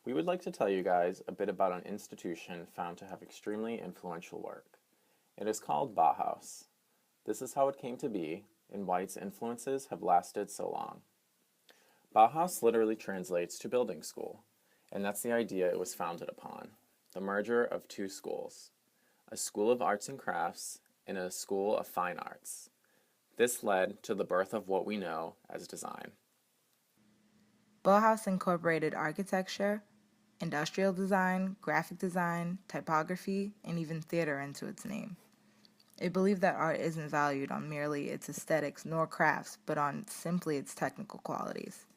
We would like to tell you guys a bit about an institution found to have extremely influential work. It is called Bauhaus. This is how it came to be and why its influences have lasted so long. Bauhaus literally translates to building school, and that's the idea it was founded upon, the merger of two schools, a school of arts and crafts and a school of fine arts. This led to the birth of what we know as design. Bauhaus incorporated architecture, industrial design, graphic design, typography, and even theater into its name. It believed that art isn't valued on merely its aesthetics nor crafts, but on simply its technical qualities.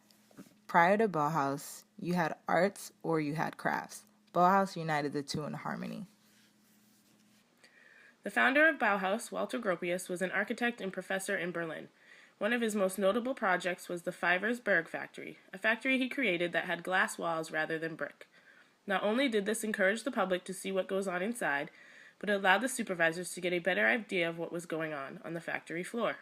Prior to Bauhaus, you had arts or you had crafts. Bauhaus united the two in harmony. The founder of Bauhaus, Walter Gropius, was an architect and professor in Berlin. One of his most notable projects was the Fiversberg factory, a factory he created that had glass walls rather than brick. Not only did this encourage the public to see what goes on inside, but it allowed the supervisors to get a better idea of what was going on the factory floor.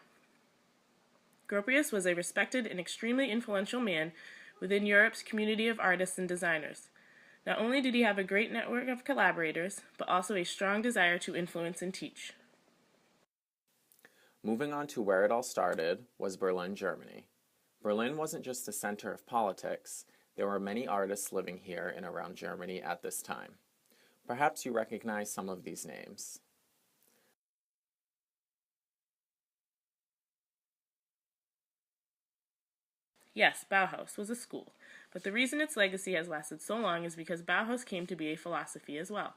Gropius was a respected and extremely influential man within Europe's community of artists and designers. Not only did he have a great network of collaborators, but also a strong desire to influence and teach. Moving on to where it all started was Berlin, Germany. Berlin wasn't just the center of politics, there were many artists living here and around Germany at this time. Perhaps you recognize some of these names. Yes, Bauhaus was a school, but the reason its legacy has lasted so long is because Bauhaus came to be a philosophy as well.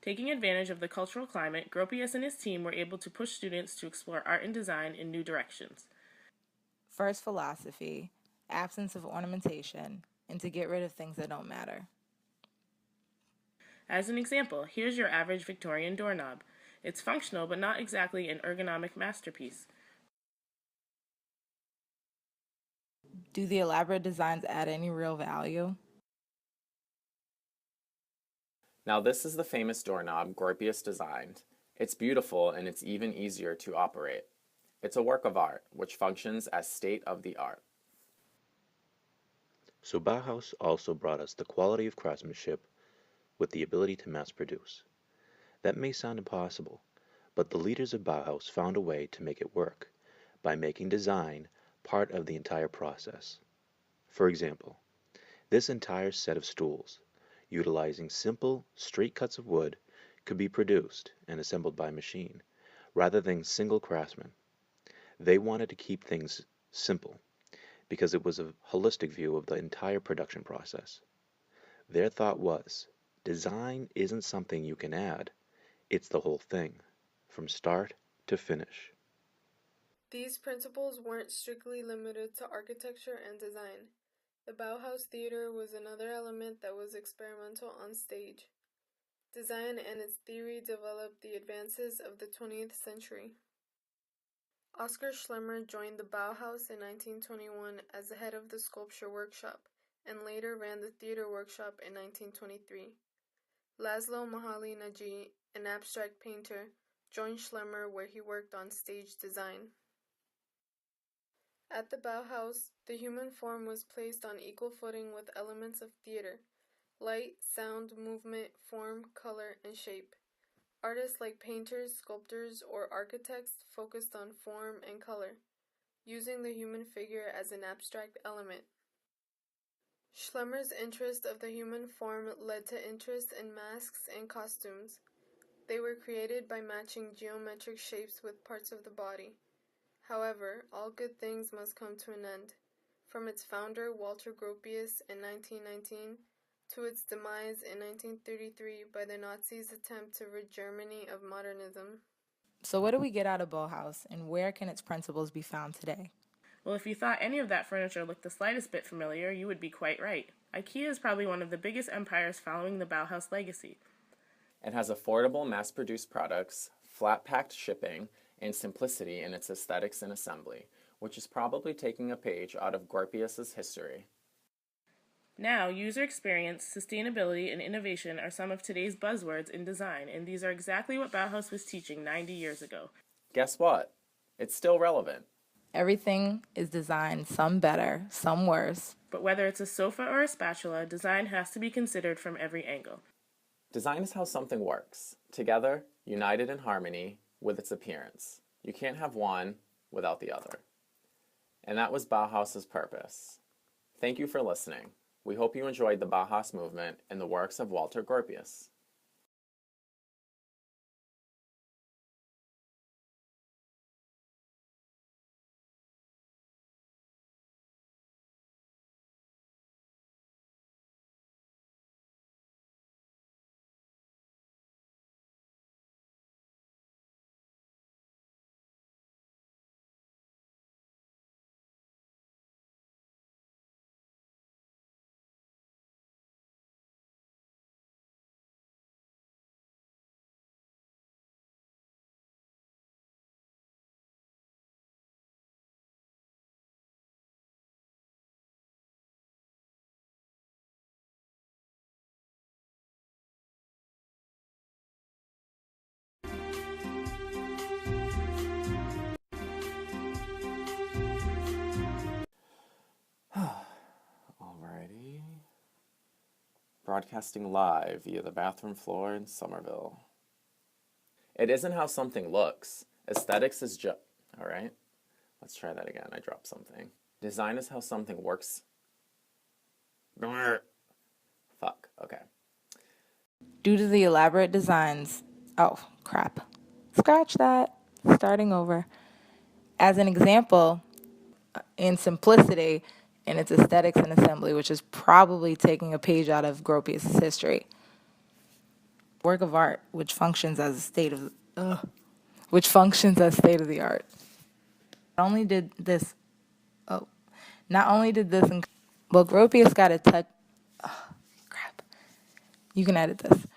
Taking advantage of the cultural climate, Gropius and his team were able to push students to explore art and design in new directions. First, philosophy, absence of ornamentation, and to get rid of things that don't matter. As an example, here's your average Victorian doorknob. It's functional, but not exactly an ergonomic masterpiece. Do the elaborate designs add any real value? Now this is the famous doorknob Gropius designed. It's beautiful and it's even easier to operate. It's a work of art, which functions as state-of-the-art. So Bauhaus also brought us the quality of craftsmanship with the ability to mass produce. That may sound impossible, but the leaders of Bauhaus found a way to make it work by making design part of the entire process. For example, this entire set of stools, utilizing simple, straight cuts of wood, could be produced and assembled by machine, rather than single craftsmen. They wanted to keep things simple, because it was a holistic view of the entire production process. Their thought was, design isn't something you can add, it's the whole thing, from start to finish. These principles weren't strictly limited to architecture and design. The Bauhaus theater was another element that was experimental on stage. Design and its theory developed the advances of the 20th century. Oskar Schlemmer joined the Bauhaus in 1921 as the head of the sculpture workshop, and later ran the theater workshop in 1923. Laszlo Mihaly Nagy, an abstract painter, joined Schlemmer where he worked on stage design. At the Bauhaus, the human form was placed on equal footing with elements of theater: light, sound, movement, form, color, and shape. Artists like painters, sculptors, or architects focused on form and color, using the human figure as an abstract element. Schlemmer's interest of the human form led to interest in masks and costumes. They were created by matching geometric shapes with parts of the body. However, all good things must come to an end. From its founder, Walter Gropius, in 1919, to its demise in 1933 by the Nazis' attempt to rid Germany of modernism. So what do we get out of Bauhaus, and where can its principles be found today? Well, if you thought any of that furniture looked the slightest bit familiar, you would be quite right. IKEA is probably one of the biggest empires following the Bauhaus legacy. It has affordable mass-produced products, flat-packed shipping, and simplicity in its aesthetics and assembly, which is probably taking a page out of Gropius's history. Now, user experience, sustainability, and innovation are some of today's buzzwords in design, and these are exactly what Bauhaus was teaching 90 years ago. Guess what? It's still relevant. Everything is designed, some better, some worse, but whether it's a sofa or a spatula, design has to be considered from every angle. Design is how something works, together, united in harmony with its appearance. You can't have one without the other. And that was Bauhaus's purpose. Thank you for listening. We hope you enjoyed the Bauhaus movement and the works of Walter Gropius. Alrighty. Broadcasting live via the bathroom floor in Somerville. It isn't how something looks. Aesthetics is just... Alright. Let's try that again. I dropped something. Design is how something works. Fuck. Okay. Due to the elaborate designs... Oh, crap. Scratch that. Starting over. As an example, in simplicity, in its aesthetics and assembly, which is probably taking a page out of Gropius' history. Work of art, which functions as state of the art. Not only did this, Gropius got a touch. Oh, crap. You can edit this.